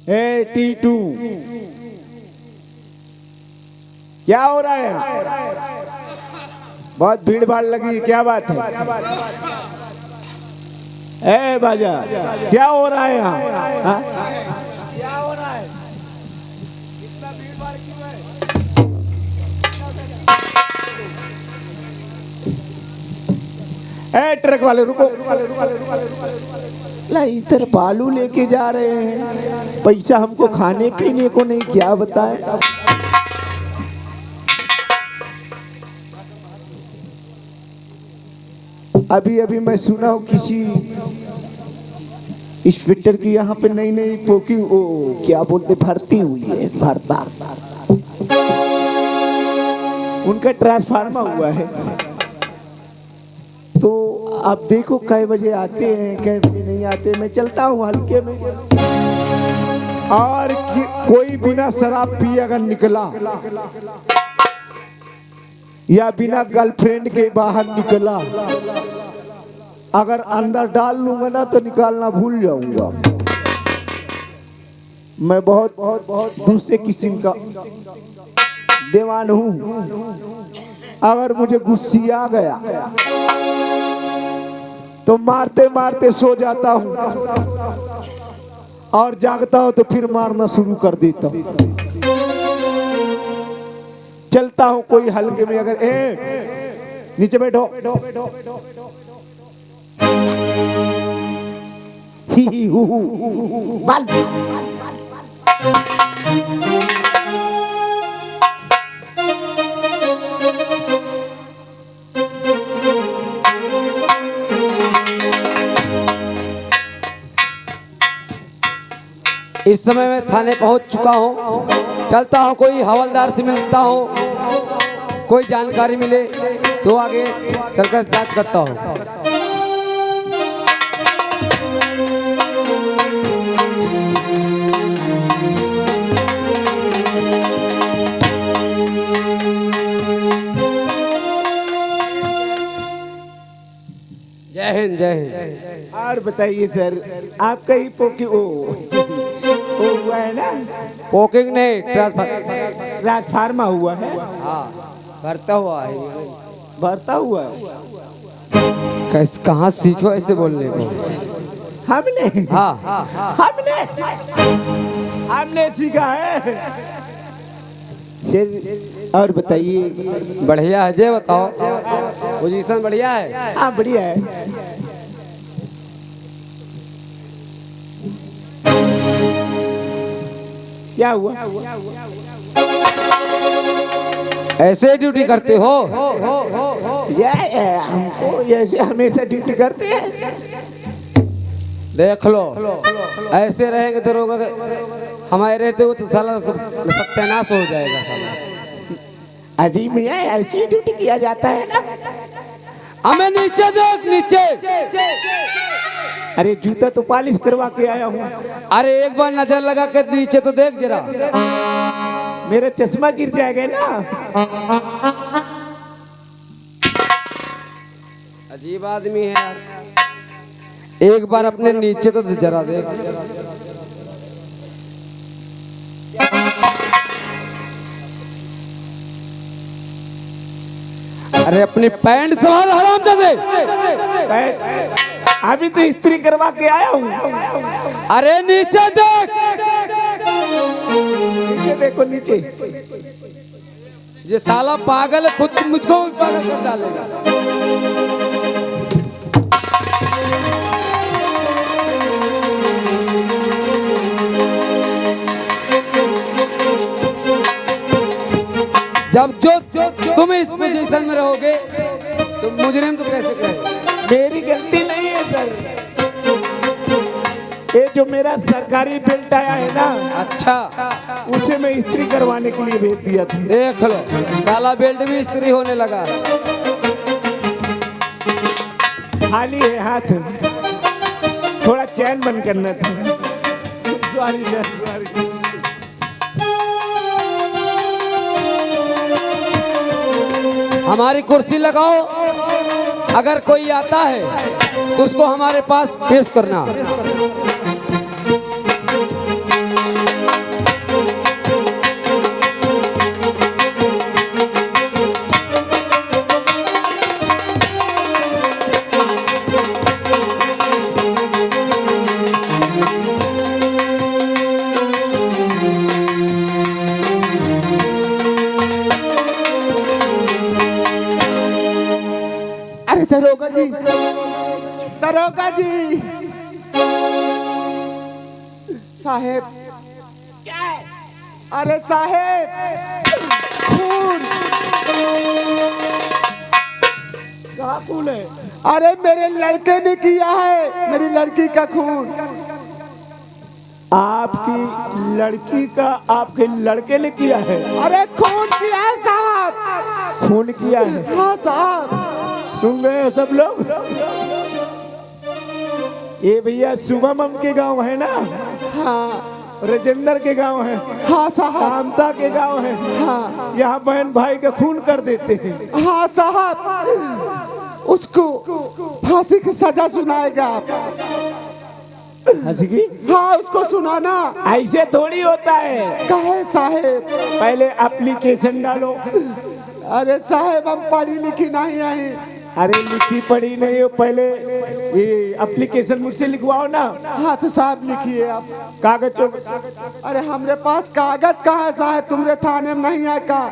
T2 क्या हो रहा है? बहुत भीड़ भाड़ लगी, क्या बात है? ए बाजा, क्या हो रहा है यहाँ? क्या हो रहा है? इतना भीड़ भाड़ क्यों है? ए ट्रक वाले रुको, ला इधर बालू लेके जा रहे हैं, पैसा हमको खाने पीने को नहीं, क्या बताएं? अभी अभी मैं सुना हूँ किसी इंस्पेक्टर की यहाँ पे नई नई पोकी ओ क्या बोलते भर्ती हुई है, भर्ता उनका ट्रांसफार्मर हुआ है। तो आप देखो कै बजे आते हैं कै बजे नहीं आते। मैं चलता हूँ हल्के में, और कोई बिना शराब पिए अगर निकला या बिना गर्लफ्रेंड के बाहर निकला, अगर अंदर डाल लूंगा ना तो निकालना भूल जाऊंगा। मैं बहुत बहुत बहुत दूसरे किस्म का दीवान हूँ। अगर मुझे गुस्सी आ गया तो मारते मारते सो जाता हूँ, और जागता हूँ तो फिर मारना शुरू कर देता हूँ। चलता हूँ कोई हल्के में, अगर नीचे बैठो, ही हु बाल इस समय मैं थाने पहुंच चुका हूं। चलता हूं कोई हवलदार से मिलता हूं, कोई जानकारी मिले तो आगे चलकर जांच करता हूं। जय हिंद, जय हिंद। और बताइए सर, आपका ही पोकी ओ हुआ है ना? पोकिंग नहीं, ट्रांसफार्मर हुआ है। हाँ, भरता हुआ है। भरता हुआ है। कहाँ सीखो ऐसे बोलने को? हमने हाँ, हमने सीखा है। और बताइए। बढ़िया है, जे बताओ। पोजीशन बढ़िया है? हाँ बढ़िया है। क्या हुआ? ऐसे ड्यूटी करते हो? हमको ऐसे हमेशा ड्यूटी करते हैं। देख लो, ऐसे रहेंगे तो रोग हमारे रहते हो तो साला सत्यानाश हो जाएगा साला। अजी मियाँ ऐसी ड्यूटी किया जाता है ना? हमें नीचे देख, नीचे। अरे जूता तो पॉलिश करवा के आया हूँ। अरे एक बार नजर लगा के नीचे तो देख जरा। मेरा चश्मा गिर जाएगा ना। अजीब आदमी है यार। एक बार अपने नीचे तो जरा देख। अरे अपनी पैंट संभाल हरामजादे। अभी तो इस्त्री करवा के आया हूँ। अरे नीचे देख, नीचे देखो, नीचे। ये साला पागल है, खुद मुझको पागल कर डालेगा। जब जो तुम इस पोजीशन में रहोगे तो मुजरिम तो कैसे कहेगा? मेरी गलती नहीं है सर। ये जो मेरा सरकारी बेल्ट आया है ना, अच्छा, उसे मैं इस्त्री करवाने के लिए भेज दिया था। देख लो, साला बेल्ट भी इस्त्री होने लगा। खाली है हाथ, थोड़ा चैन बंद करना था। Sorry sir, sorry. हमारी कुर्सी लगाओ, अगर कोई आता है तो उसको हमारे पास पेश करना। साहेब क्या है? अरे साहेब खून। कहाँ खून है? अरे मेरे लड़के ने किया है, मेरी लड़की का खून। आपकी लड़की का आपके लड़के ने किया है? अरे खून किया है साहब। खून किया है? हाँ साहब। सुन रहे हैं सब लोग? ये भैया शुभम के गांव है ना? हाँ राजेंद्र के गांव है, हाँ साहब। कामता के गांव है। हाँ यहाँ बहन भाई का खून कर देते हैं। हाँ साहब, उसको फांसी की सजा सुनाएगा आप। हंसी की? हाँ उसको सुनाना। ऐसे थोड़ी होता है। कहे साहेब? पहले एप्लीकेशन डालो। अरे साहेब हम पढ़ी लिखी नहीं है। अरे लिखी पढ़ी नहीं हो, पहले ये एप्लीकेशन मुझसे लिखवाओ ना। हाँ तो साहब लिखिए आप कागज। अरे हमरे पास कागज कहाँ है साहब, तुमरे थाने में नहीं है का?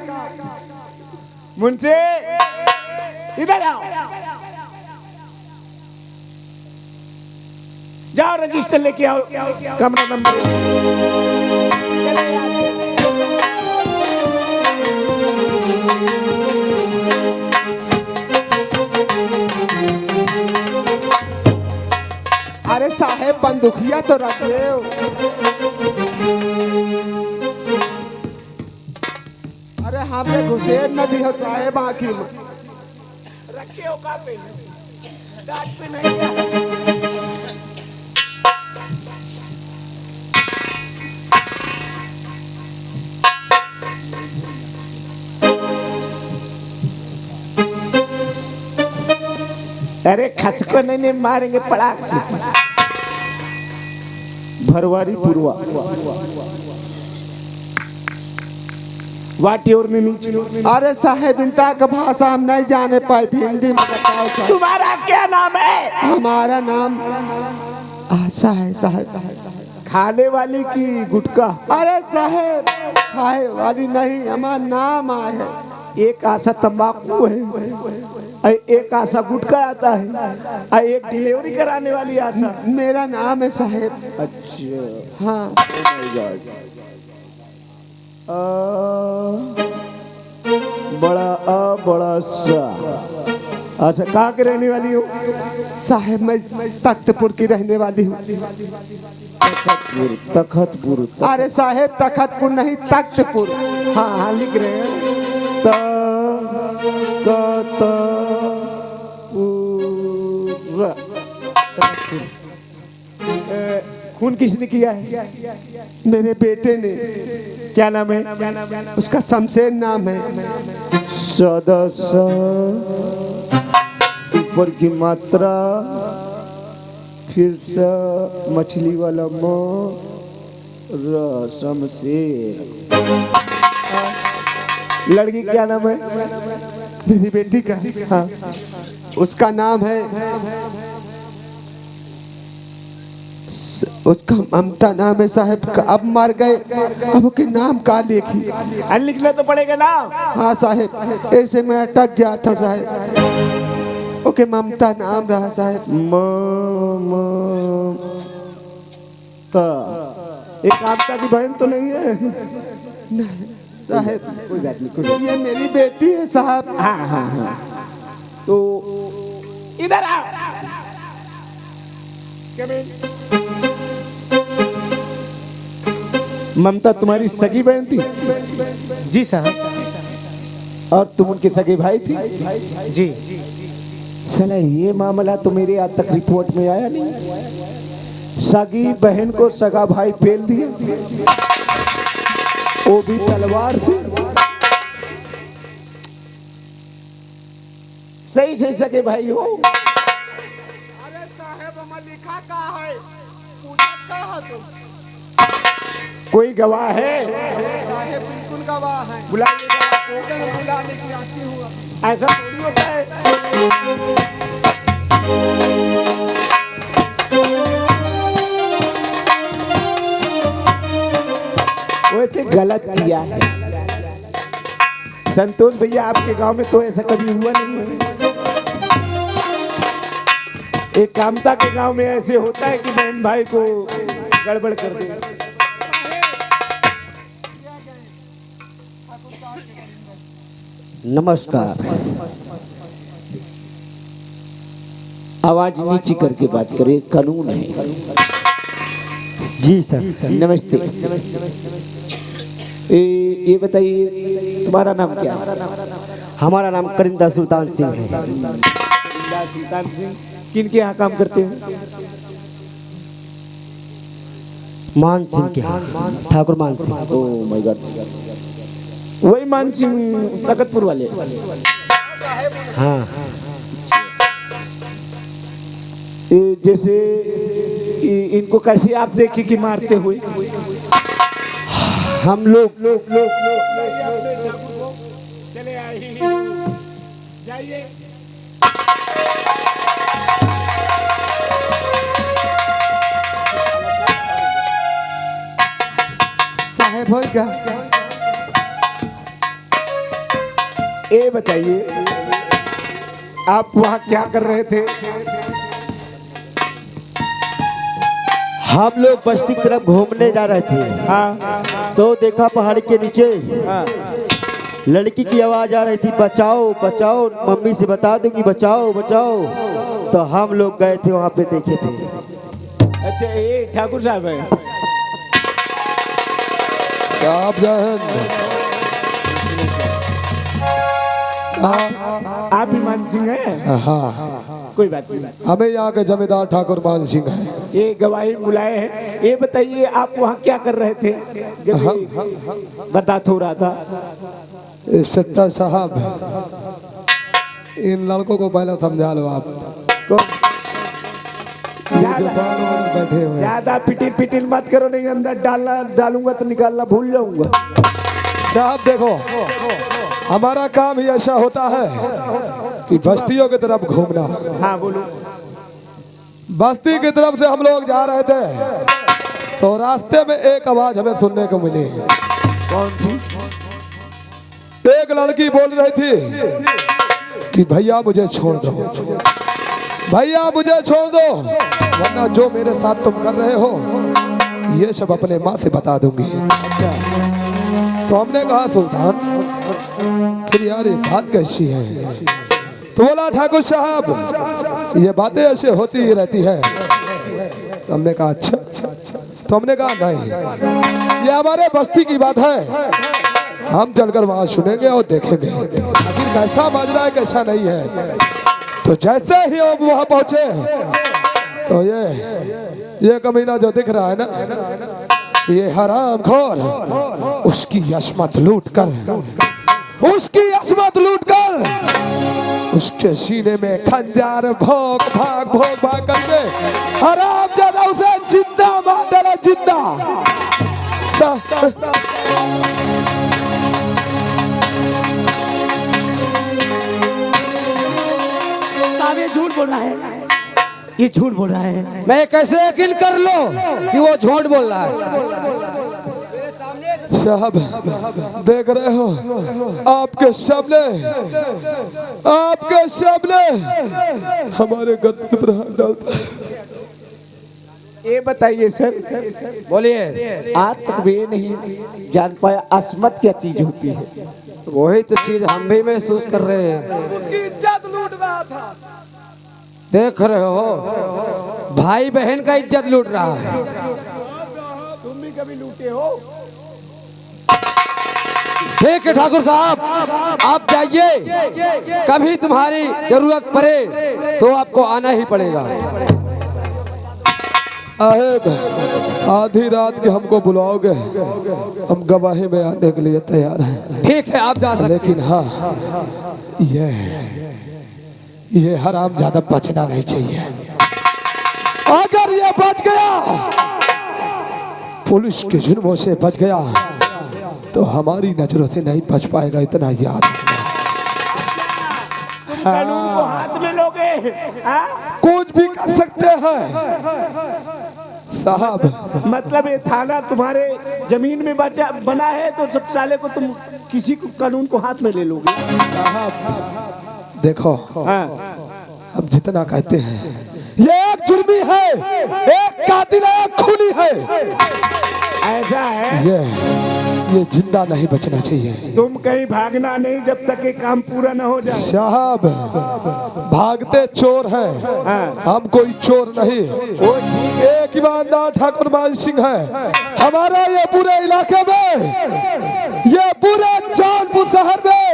मुझसे इधर आओ, जाओ रजिस्टर लेके आओ, कमरा नंबर। अरे साहेब बंदूकिया तो रखिए। अरे हमें घुसेर न दियो साहेब आँखी में। रखे हो कहाँ पे? डांट पे नहीं है। अरे खसको नहीं मारेंगे पड़ाक से। भरवारी पुरवा वाट योर मीनिंग? अरे साहेब इनता का भाषा हम नहीं जाने पाए थे, हिंदी में बताओ साहब। तुम्हारा क्या नाम है? हमारा नाम आशा है साहेब। खाने वाली की गुटका? अरे साहेब खाए वाली नहीं, हमारा नाम आए है। एक आशा तंबाकू है, एक आशा गुटका आता है, एक डिलीवरी कराने वाली आशा। मेरा नाम है साहेब। अच्छा हाँ बड़ा बड़ा सा। अच्छा कहाँ के रहने वाली हो? साहेब मैं तख्तपुर की रहने वाली हूँ। तखतपुर। अरे साहेब तखतपुर नहीं तख्तपुर। हाँ हाँ लिख रहे हैं। खून किसने किया है? मेरे बेटे ने। क्या नाम है? उसका शमशेर नाम है। सदस्य ऊपर की मात्रा, फिर से मछली वाला शमशेर। लड़की क्या नाम है? मेरी बेटी का? हाँ उसका नाम है, उसका ममता नाम है साहब। अब मर गए, अब उसके नाम का लिखी? लिखना तो पड़ेगा ना। हाँ साहब ऐसे में अटक गया था साहब। ओके ममता नाम रहा साहब। एक कामता की बहन तो नहीं है? साहब कोई बात नहीं, कोई बात ये मेरी बेटी है साहब। नहीं। हाँ हाँ हाँ तो इधर आओ। ममता तुम्हारी सगी बहन थी? जी साहब। और तुम उनके सगे भाई थी? जी। चला ये मामला तो मेरे आज तक रिपोर्ट में आया नहीं। सगी बहन को सगा भाई फेल दिया, वो भी तलवार से। सही से सगे भाई हो? अरे साहब हमारा लिखा का है, पूछत का है तुम? कोई गवाह है? साहब बिल्कुल गवाह है। बुलाइए गवाह को। बुलाने की आती हुआ। ऐसा थोड़ी होता है। वैसे गलत किया है संतोष भैया, आपके गांव में तो ऐसा कभी हुआ नहीं है। एक कामता के गांव में ऐसे होता है कि बहन भाई को गड़बड़ कर दे। नमस्कार। आवाज नीची करके बात करें, कानून है। जी सर। नमस्ते। ये बताइए तुम्हारा नाम क्या है? हमारा नाम करिंदा सुल्तान सिंह है। सुल्तान सिंह। किन के यहाँ काम करते हैं? मान सिंह के यहाँ, ठाकुर मान सिंह। ओह माय गॉड, वही मान सिंह तकतपुर वाले। हाँ। जैसे इनको कैसे आप देखे कि मारते हुए? हम लोग चले आइए, जाइए। साहेब हो गया। ये बताइए आप वहाँ क्या कर रहे थे? हम लोग बस्ती की तरफ घूमने जा रहे थे। हाँ तो देखा पहाड़ी के नीचे हाँ। लड़की की आवाज आ रही थी, बचाओ बचाओ, मम्मी से बता दूंगी, बचाओ बचाओ। तो हम लोग गए थे वहाँ पे, देखे थे। अच्छा, ये ठाकुर साहब है। आप आप ही मान सिंह हैं? हाँ, कोई बात नहीं, हमें यहाँ के जमींदार ठाकुर मान सिंह है। ये गवाही बुलाए हैं। ये बताइए आप वहाँ क्या कर रहे थे? बता थोड़ा था। इंस्पेक्टर साहब, इन लड़कों को पहले समझा लो आप। बैठे हुए ज्यादा पिटिल पिटिल मत करो, नहीं अंदर डालूंगा तो निकालना भूल जाऊंगा। साहब देखो, हमारा काम ही ऐसा होता है कि बस्तियों की तरफ घूमना। हाँ बोलो। बस्ती की तरफ से हम लोग जा रहे थे तो रास्ते में एक आवाज हमें सुनने को मिली। कौन सी? एक लड़की बोल रही थी कि भैया मुझे छोड़ दो, भैया मुझे छोड़ दो, वरना जो मेरे साथ तुम कर रहे हो ये सब अपने माँ से बता दूंगी। तो हमने कहा सुल्तान फिर यार ये बात कैसी है? तो बोला ठाकुर साहब ये बातें ऐसे होती ही रहती है। तो हमने कहा अच्छा। तो हमने कहा नहीं, ये हमारे बस्ती की बात है, हम चलकर वहां सुनेंगे और देखेंगे आखिर कैसा माजरा है कैसा नहीं है। तो जैसे ही हम वहां पहुंचे तो ये कमीना जो दिख रहा है ना, ये हरामखोर, उसकी असमत उसके सीने में खंजर भोग भाग करके हरामजादा उसे जिंदा मार डाला, जिंदा। ये झूठ बोल रहा है, ये झूठ बोल रहा है। मैं कैसे यकीन कर लो कि वो झूठ बोल रहा है? साहब देख रहे हो, आपके सामने हमारे गर्दन पर हाथ डालता है। ये बताइए सर, बोलिए। आज तक भी ये नहीं जान पाया असमत क्या चीज होती है। वही तो चीज हम भी महसूस कर रहे हैं। उसकी इज्जत लूट रहा था। देख रहे हो, भाई बहन का इज्जत लूट रहा है। तुम भी कभी लूटे हो? ठीक है ठाकुर साहब, आप जाइए, कभी तुम्हारी जरूरत पड़े तो आपको आना ही पड़ेगा। आधी रात के हमको बुलाओगे, हम गवाही में आने के लिए तैयार हैं। ठीक है, आप जा सकते। लेकिन हाँ, ये हराम ज्यादा बचना नहीं चाहिए। अगर ये बच गया, पुलिस के जुर्मों से बच गया, तो हमारी नजरों से नहीं बच पाएगा, इतना याद रखना। कानून को हाथ में लोगे? कुछ भी कर सकते हैं साहब। मतलब ये थाना तुम्हारे जमीन में बना है तो सब साले को तुम किसी को कानून को हाथ में ले लोगे? साहब देखो, हाँ। हम जितना कहते हैं, ये एक जुर्मी है, एक कातिल है, एक खूनी है। ऐसा है? ये जिंदा नहीं बचना चाहिए। तुम कहीं भागना नहीं जब तक ये काम पूरा न हो जाए। साहब भागते चोर हैं, हाँ। हम कोई चोर नहीं। वो ठीक है। एक ईमानदार ठाकुर मान सिंह है हमारा ये पूरे इलाके में, ये पूरे चांदपुर शहर में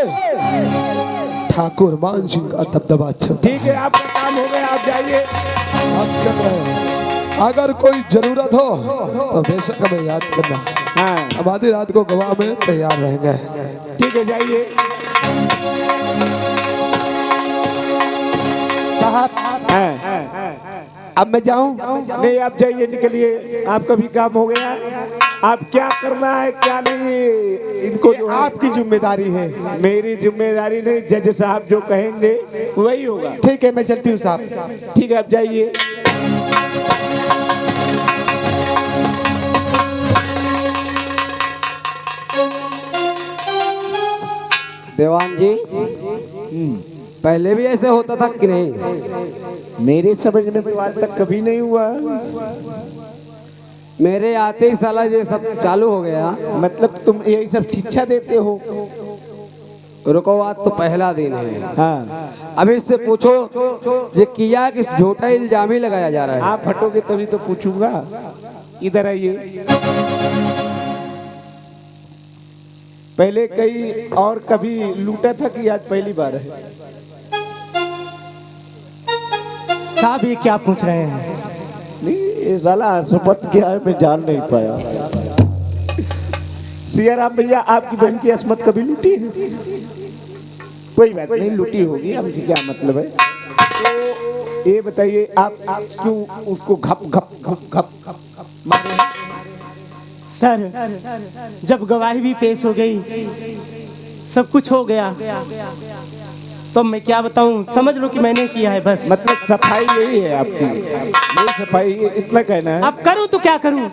ठाकुर मान सिंह का दबदबा चलता। ठीक है, आपका काम हो गया, आप जाइए। हम चल रहे हैं। अगर कोई जरूरत हो तो बेशक हमें याद करना। हाँ हम आधी रात को गवाह में तैयार रहेंगे। ठीक है, जाइए। साहब हाँ। अब मैं जाऊं? नहीं, आप जाइए, निकलिए, आपका भी काम हो गया। आप क्या करना है क्या नहीं, इनको ये आपकी जिम्मेदारी है। मेरी जिम्मेदारी नहीं, जज साहब जो कहेंगे वही होगा। ठीक है, मैं चलती हूँ साहब। ठीक है, आप जाइए। देवान जी, पहले भी ऐसे होता था कि नहीं? मेरे समझ में तो आज तक कभी नहीं हुआ। मेरे आते ही साला ये सब चालू हो गया। मतलब तुम यही सब शिक्षा देते हो? रुको, आज तो पहला दिन है। हाँ। अभी इससे पूछो ये किया किस झूठा इल्जाम ही लगाया जा रहा है। आप हटोगे तभी तो पूछूंगा। इधर आइए। पहले कई और कभी लूटा था कि आज पहली बार है? साहब ये क्या पूछ रहे हैं? नहीं, ये साला सुपत क्या है, मैं जान नहीं पाया। सियाराम भैया, आपकी बहन की असमत कभी लूटी है? कोई बात नहीं, लूटी होगी, हमसे क्या मतलब है। तो ये बताइए, आप क्यों उसको घप घप घप घप मारे? सर, जब गवाही भी पेश हो गई, सब कुछ हो गया, तो मैं क्या बताऊं? समझ लो कि मैंने किया है बस। मतलब सफाई यही है आपकी? यही सफाई, इतना कहना है? अब करूं तो क्या करूं?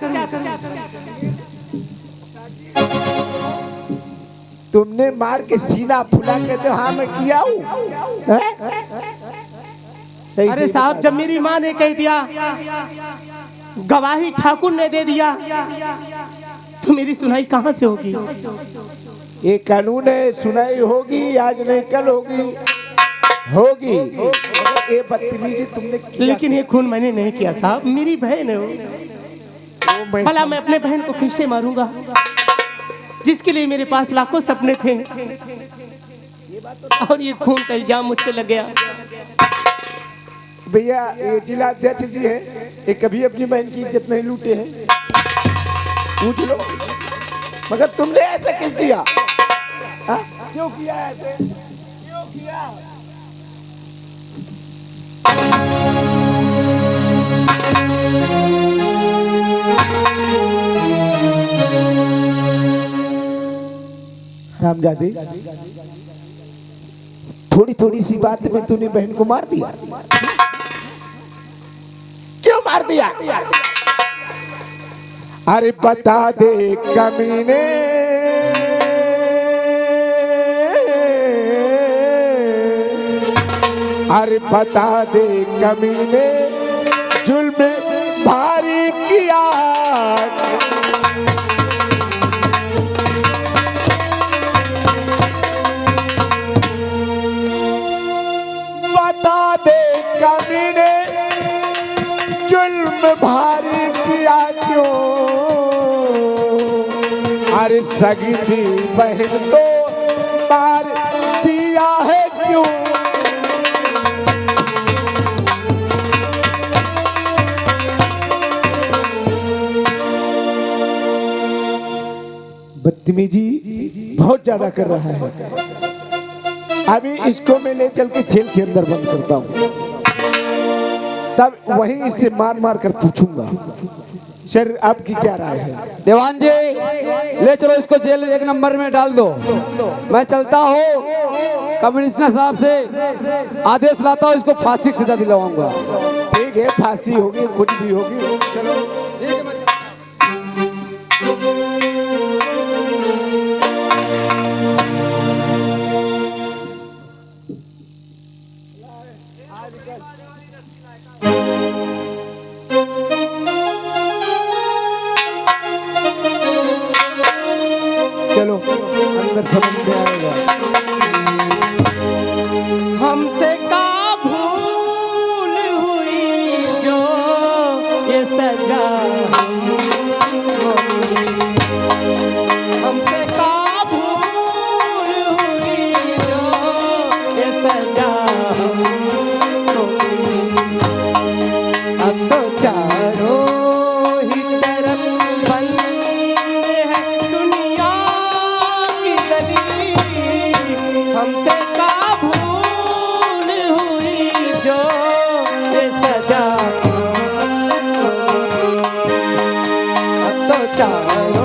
तुमने मार के सीना फुला के तो हाँ मैं किया हूँ। अरे साहब, जब मेरी माँ ने कह दिया, गवाही ठाकुर ने दे दिया, तो मेरी सुनाई कहाँ से होगी? ये कानून है, सुनाई होगी, आज नहीं कल होगी। होगी। ये बदतमीजी तुमने किया। लेकिन ये खून मैंने नहीं किया साहब, मेरी बहन है वो। भला मैं अपने बहन को कैसे मारूंगा, जिसके लिए मेरे पास लाखों सपने थे, और ये खून का इल्जाम मुझ पे लग गया। भैया, ये जिला अध्यक्ष जी है, ये कभी अपनी बहन की इज्जत नहीं लूटे हैं, पूछ लो। मगर तुमने ऐसा किस दिया? हाँ? क्यों किया ऐसे? क्यों किया? रामजादी, थोड़ी थोड़ी सी बात में तूने बहन को मार दिया। क्यों मार दिया? अरे बता दे कमीने, अरे बता दे कमीने, जुल्म भारी किया। बता दे कमीने, जुल्म भारी किया क्यों? अरे सगी थी बहन तो मार दिया है क्यों? बदतमीजी बहुत ज्यादा कर रहा है। अभी इसको मैं ले चल के जेल के अंदर बंद करता हूँ, तब वहीं इससे मार मार कर पूछूंगा। सर, आपकी क्या राय है? देवान जी, ले चलो इसको जेल 1 नंबर में डाल दो। मैं चलता हूँ, कमिश्नर साहब से आदेश लाता हूँ, इसको फांसी की सजा दिलवाऊंगा। ठीक है, फांसी होगी, कुछ भी होगी। चलो। ठीक है, मैं समझ में आएगा। हमसे का भूल हुई जो ये सजा हमको मिली। हमसे का भूल हुई जो ये सजा हमको मिली। अब तो चारों ही तरफ बंद है दुनिया की गली। हमसे का भूल हुई जो ये सजा अब तो चारों